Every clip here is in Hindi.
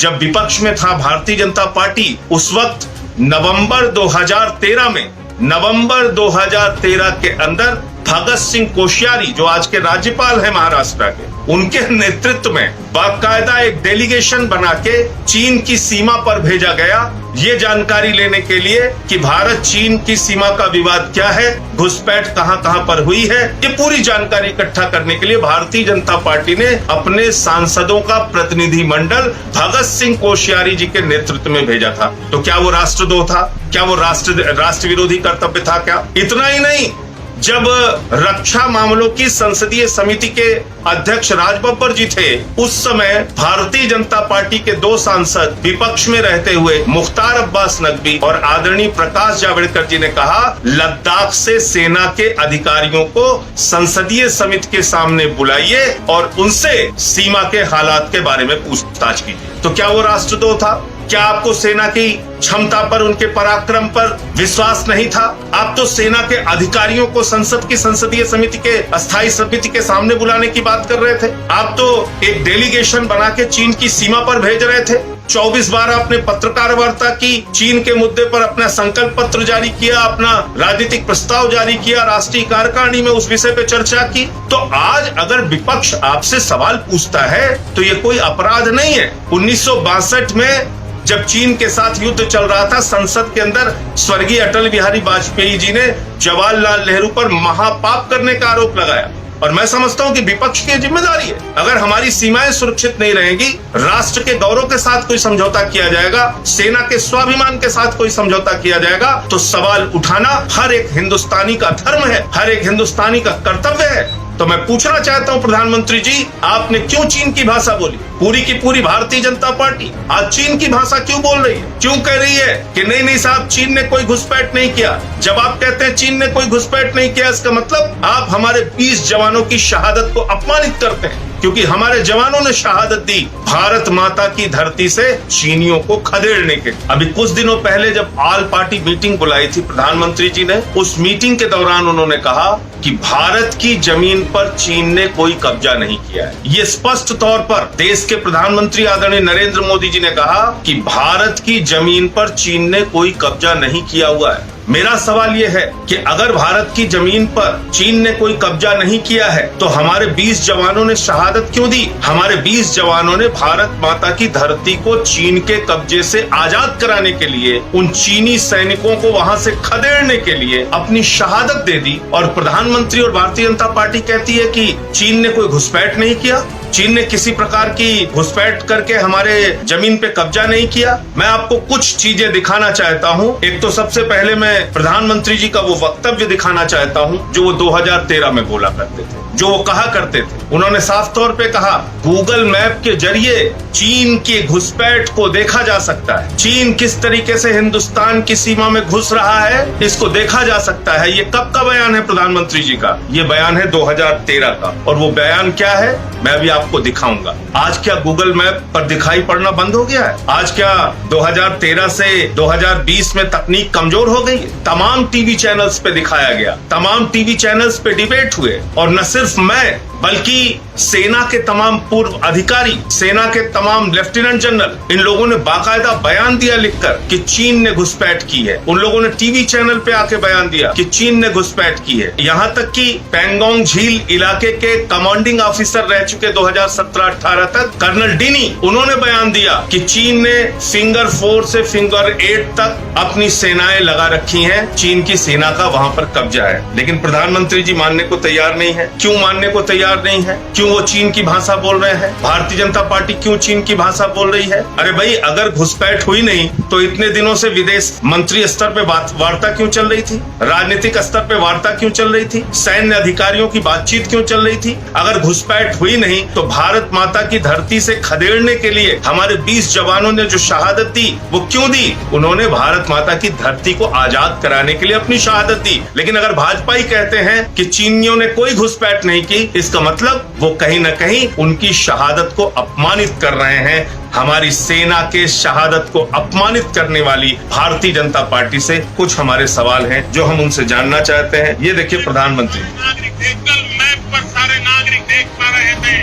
जब विपक्ष में था भारतीय जनता पार्टी, उस वक्त नवंबर 2013 के अंदर भगत सिंह कोश्यारी, जो आज के राज्यपाल हैं महाराष्ट्र के, उनके नेतृत्व में बाकायदा एक डेलीगेशन बना के चीन की सीमा पर भेजा गया, ये जानकारी लेने के लिए कि भारत चीन की सीमा का विवाद क्या है, घुसपैठ कहां पर हुई है। ये पूरी जानकारी इकट्ठा करने के लिए भारतीय जनता पार्टी ने अपने सांसदों का प्रतिनिधि मंडल भगत सिंह कोश्यारी जी के नेतृत्व में भेजा था। तो क्या वो राष्ट्रद्रोह था? क्या वो राष्ट्र विरोधी कर्तव्य था? क्या इतना ही नहीं, जब रक्षा मामलों की संसदीय समिति के अध्यक्ष राजबब्बर जी थे, उस समय भारतीय जनता पार्टी के 2 सांसद विपक्ष में रहते हुए मुख्तार अब्बास नकवी और आदरणीय प्रकाश जावड़ेकर जी ने कहा, लद्दाख से सेना के अधिकारियों को संसदीय समिति के सामने बुलाइए और उनसे सीमा के हालात के बारे में पूछताछ कीजिए। तो क्या वो राष्ट्रद्रोह था? क्या आपको सेना की क्षमता पर, उनके पराक्रम पर विश्वास नहीं था? आप तो सेना के अधिकारियों को संसद की संसदीय समिति के अस्थायी समिति के सामने बुलाने की बात कर रहे थे। आप तो एक डेलीगेशन बना के चीन की सीमा पर भेज रहे थे। 24 बार आपने पत्रकार वार्ता की, चीन के मुद्दे पर अपना संकल्प पत्र जारी किया, अपना राजनीतिक प्रस्ताव जारी किया, राष्ट्रीय कार्यकारिणी में उस विषय पे चर्चा की। तो आज अगर विपक्ष आपसे सवाल पूछता है तो ये कोई अपराध नहीं है। 1962 में जब चीन के साथ युद्ध चल रहा था, संसद के अंदर स्वर्गीय अटल बिहारी वाजपेयी जी ने जवाहरलाल नेहरू पर महापाप करने का आरोप लगाया। और मैं समझता हूं कि विपक्ष की जिम्मेदारी है, अगर हमारी सीमाएं सुरक्षित नहीं रहेंगी, राष्ट्र के गौरव के साथ कोई समझौता किया जाएगा, सेना के स्वाभिमान के साथ कोई समझौता किया जाएगा, तो सवाल उठाना हर एक हिंदुस्तानी का धर्म है, हर एक हिंदुस्तानी का कर्तव्य है। तो मैं पूछना चाहता हूं प्रधानमंत्री जी, आपने क्यों चीन की भाषा बोली? पूरी की पूरी भारतीय जनता पार्टी आज चीन की भाषा क्यों बोल रही है? क्यों कह रही है कि नहीं साहब, चीन ने कोई घुसपैठ नहीं किया? जब आप कहते हैं चीन ने कोई घुसपैठ नहीं किया, इसका मतलब आप हमारे 20 जवानों की शहादत को अपमानित करते हैं, क्योंकि हमारे जवानों ने शहादत दी भारत माता की धरती से चीनियों को खदेड़ने के। अभी कुछ दिनों पहले जब ऑल पार्टी मीटिंग बुलाई थी प्रधानमंत्री जी ने, उस मीटिंग के दौरान उन्होंने कहा कि भारत की जमीन पर चीन ने कोई कब्जा नहीं किया है। ये स्पष्ट तौर पर देश के प्रधानमंत्री आदरणीय नरेंद्र मोदी जी ने कहा कि भारत की जमीन पर चीन ने कोई कब्जा नहीं किया हुआ है। मेरा सवाल यह है कि अगर भारत की जमीन पर चीन ने कोई कब्जा नहीं किया है तो हमारे 20 जवानों ने शहादत क्यों दी? हमारे 20 जवानों ने भारत माता की धरती को चीन के कब्जे से आजाद कराने के लिए, उन चीनी सैनिकों को वहां से खदेड़ने के लिए अपनी शहादत दे दी। और प्रधानमंत्री और भारतीय जनता पार्टी कहती है कि चीन ने कोई घुसपैठ नहीं किया, चीन ने किसी प्रकार की घुसपैठ करके हमारे जमीन पे कब्जा नहीं किया। मैं आपको कुछ चीजें दिखाना चाहता हूं। एक तो सबसे पहले मैं प्रधानमंत्री जी का वो वक्तव्य दिखाना चाहता हूं जो वो 2013 में बोला करते थे, जो वो कहा करते थे। उन्होंने साफ तौर पे कहा, गूगल मैप के जरिए चीन की घुसपैठ को देखा जा सकता है। चीन किस तरीके से हिंदुस्तान की सीमा में घुस रहा है, इसको देखा जा सकता है। ये कब का बयान है प्रधानमंत्री जी का? ये बयान है 2013 का। और वो बयान क्या है मैं अभी आपको दिखाऊंगा। आज क्या गूगल मैप पर दिखाई पड़ना बंद हो गया है? आज क्या 2013 से 2020 में तकनीक कमजोर हो गई है? तमाम टीवी चैनल्स पे दिखाया गया, तमाम टीवी चैनल्स पे डिबेट हुए, और न सिर्फ मैं बल्कि सेना के तमाम पूर्व अधिकारी, सेना के तमाम लेफ्टिनेंट जनरल, इन लोगों ने बाकायदा बयान दिया लिखकर कि चीन ने घुसपैठ की है। उन लोगों ने टीवी चैनल पे आके बयान दिया कि चीन ने घुसपैठ की है। यहाँ तक कि पैंगोंग झील इलाके के कमांडिंग ऑफिसर रह चुके 2017-18 तक, कर्नल डिनी, उन्होंने बयान दिया कि चीन ने फिंगर 4 से फिंगर 8 तक अपनी सेनाएं लगा रखी हैं, चीन की सेना का वहां पर कब्जा है। लेकिन प्रधानमंत्री जी मानने को तैयार नहीं है। क्यों मानने को तैयार नहीं है? क्यों वो चीन की भाषा बोल रहे हैं? भारतीय जनता पार्टी क्यों चीन की भाषा बोल रही है? अरे भाई, अगर घुसपैठ हुई नहीं तो इतने दिनों से विदेश मंत्री स्तर पे वार्ता क्यों चल रही थी? राजनीतिक स्तर पे वार्ता क्यों चल रही थी? सैन्य अधिकारियों की बातचीत क्यों चल रही थी? अगर घुसपैठ हुई नहीं तो भारत माता की धरती से खदेड़ने के लिए हमारे 20 जवानों ने जो शहादत दी वो क्यों दी? उन्होंने भारत माता की धरती को आजाद कराने के लिए अपनी शहादत दी। लेकिन अगर भाजपा ही कहते हैं कि चीनियों ने कोई घुसपैठ नहीं की, इसका मतलब वो कहीं न कहीं उनकी शहादत को अपमानित कर रहे हैं। हमारी सेना के शहादत को अपमानित करने वाली भारतीय जनता पार्टी से कुछ हमारे सवाल हैं जो हम उनसे जानना चाहते हैं। ये देखिए प्रधानमंत्री, नागरिक गूगल मैप पर सारे नागरिक देख पा रहे थे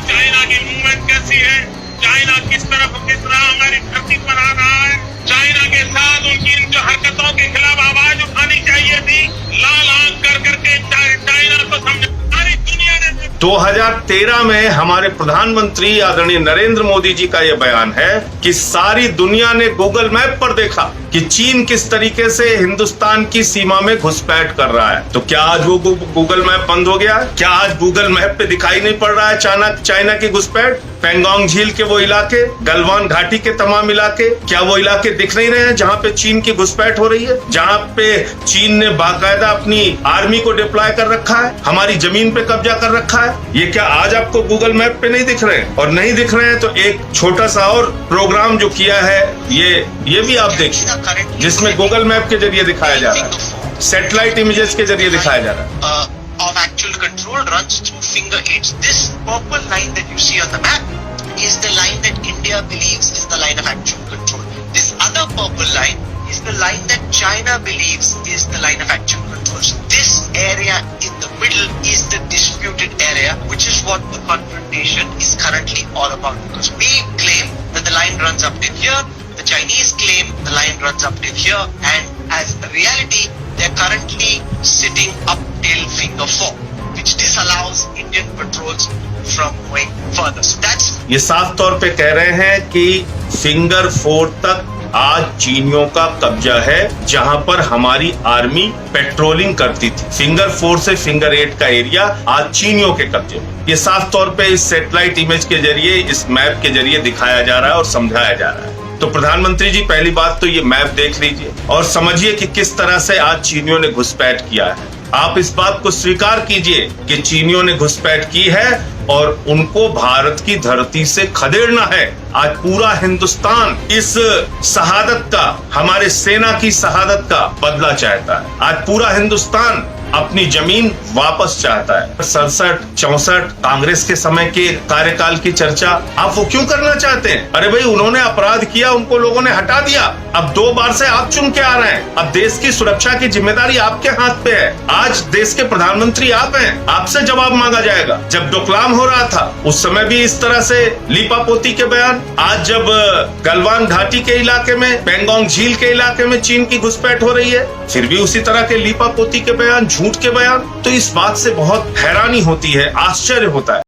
चाइना की मूवमेंट कैसी है, चाइना किस तरह हमारी धरती पर आ रहा है। चाइना के साथ उनकी इन जो हरकतों के खिलाफ आवाज उठानी चाहिए थी। लाल आंख कर करके चाइना को समझा सारी दुनिया ने 2013 में हमारे प्रधानमंत्री आदरणीय नरेंद्र मोदी जी का यह बयान है कि सारी दुनिया ने गूगल मैप पर देखा कि चीन किस तरीके से हिंदुस्तान की सीमा में घुसपैठ कर रहा है। तो क्या आज वो गूगल मैप बंद हो गया है? क्या आज गूगल मैप पे दिखाई नहीं पड़ रहा है चाइना की घुसपैठ? पेंगोंग झील के वो इलाके, गलवान घाटी के तमाम इलाके, क्या वो इलाके दिख नहीं रहे हैं जहां पे चीन की घुसपैठ हो रही है, जहां पे चीन ने बाकायदा अपनी आर्मी को डिप्लॉय कर रखा है, हमारी जमीन पे कब्जा कर रखा है? ये क्या आज आपको गूगल मैप पे नहीं दिख रहे हैं? और नहीं दिख रहे हैं तो एक छोटा सा और प्रोग्राम जो किया है ये भी आप देखिए, जिसमें गूगल मैप के जरिए दिखाया जा रहा है, सैटेलाइट इमेजेस के जरिए दिखाया जा रहा है। Of actual control runs through finger aids. This purple line that you see on the map is the line that India believes is the line of actual control. This other purple line is the line that China believes is the line of actual control. So this area in the middle is the disputed area, which is what the confrontation is currently all about. Because we claim that the line runs up till here, the Chinese claim the line runs up till here, and as a reality, they're currently sitting up till finger 4, which disallows Indian patrols from going further. So that's ये साफ तौर पे कह रहे हैं कि फिंगर 4 तक आज चीनियों का कब्जा है, जहां पर हमारी आर्मी पेट्रोलिंग करती थी। फिंगर 4 से फिंगर 8 का एरिया आज चीनियों के कब्जे में। ये साफ तौर पे इस सैटेलाइट इमेज के जरिए, इस मैप के जरिए दिखाया जा रहा है और समझाया जा रहा है। तो प्रधानमंत्री जी, पहली बात तो ये मैप देख लीजिए और समझिए कि किस तरह से आज चीनियों ने घुसपैठ किया है। आप इस बात को स्वीकार कीजिए कि चीनियों ने घुसपैठ की है और उनको भारत की धरती से खदेड़ना है। आज पूरा हिंदुस्तान इस शहादत का, हमारे सेना की शहादत का बदला चाहता है। आज पूरा हिंदुस्तान अपनी जमीन वापस चाहता है। 67-64 कांग्रेस के समय के कार्यकाल की चर्चा आप वो क्यों करना चाहते हैं? अरे भाई, उन्होंने अपराध किया, उनको लोगों ने हटा दिया। अब 2 बार से आप चुन के आ रहे हैं। अब देश की सुरक्षा की जिम्मेदारी आपके हाथ पे है। आज देश के प्रधानमंत्री आप हैं, आपसे जवाब मांगा जाएगा। जब डोकलाम हो रहा था उस समय भी इस तरह से लीपापोती के बयान। आज जब गलवान घाटी के इलाके में, पेंगोंग झील के इलाके में चीन की घुसपैठ हो रही है, फिर भी उसी तरह के लीपापोती के बयान, झूठ के बयान। तो इस बात से बहुत हैरानी होती है, आश्चर्य होता है।